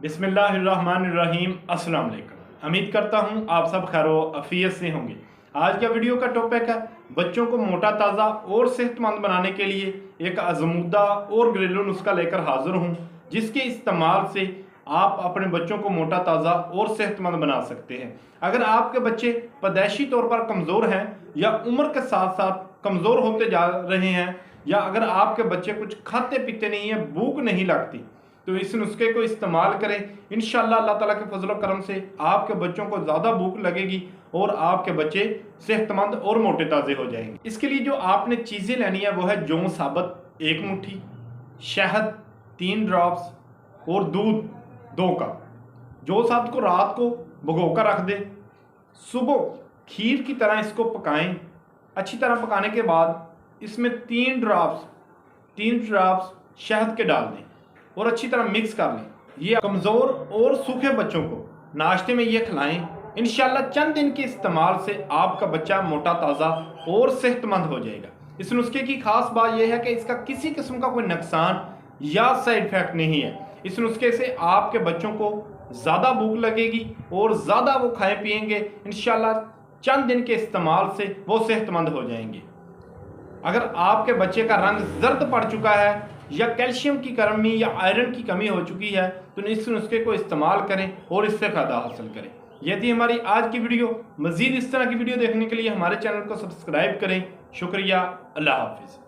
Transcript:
बिस्मिल्लाहिर्रहमानिर्रहीम। अस्सलाम वालेकुम। उम्मीद करता हूँ आप सब खैरो अफियत से होंगे। आज का वीडियो का टॉपिक है बच्चों को मोटा ताज़ा और सेहतमंद बनाने के लिए एक आजमूदा और घरेलू नुस्खा लेकर हाजिर हूँ, जिसके इस्तेमाल से आप अपने बच्चों को मोटा ताज़ा और सेहतमंद बना सकते हैं। अगर आपके बच्चे पैदाइशी तौर पर कमज़ोर हैं या उम्र के साथ साथ कमज़ोर होते जा रहे हैं, या अगर आपके बच्चे कुछ खाते पीते नहीं हैं, भूख नहीं लगती, तो इस नुस्खे को इस्तेमाल करें। इंशाअल्लाह अल्लाह ताला के फजल करम से आपके बच्चों को ज़्यादा भूख लगेगी और आपके बच्चे सेहतमंद और मोटे ताज़े हो जाएंगे। इसके लिए जो आपने चीज़ें लेनी है वो है जौ साबुत 1 मुट्ठी, शहद 3 ड्रॉप्स और दूध 2 कप। जौ साबुत को रात को भिगो कर रख दें, सुबह खीर की तरह इसको पकाएं। अच्छी तरह पकाने के बाद इसमें 3 ड्रॉप्स शहद के डाल दें और अच्छी तरह मिक्स कर लें। ये कमज़ोर और सूखे बच्चों को नाश्ते में ये खिलाएं। इंशाल्लाह चंद दिन के इस्तेमाल से आपका बच्चा मोटा ताज़ा और सेहतमंद हो जाएगा। इस नुस्खे की खास बात यह है कि इसका किसी किस्म का कोई नुकसान या साइड इफेक्ट नहीं है। इस नुस्खे से आपके बच्चों को ज़्यादा भूख लगेगी और ज़्यादा वो खाएं पिएंगे। इंशाल्लाह चंद दिन के इस्तेमाल से वो सेहतमंद हो जाएंगे। अगर आपके बच्चे का रंग जर्द पड़ चुका है या कैल्शियम की कमी या आयरन की कमी हो चुकी है, तो इस नुस्खे को इस्तेमाल करें और इससे फ़ायदा हासिल करें। यह थी हमारी आज की वीडियो। मज़ीद इस तरह की वीडियो देखने के लिए हमारे चैनल को सब्सक्राइब करें। शुक्रिया। अल्लाह हाफिज़।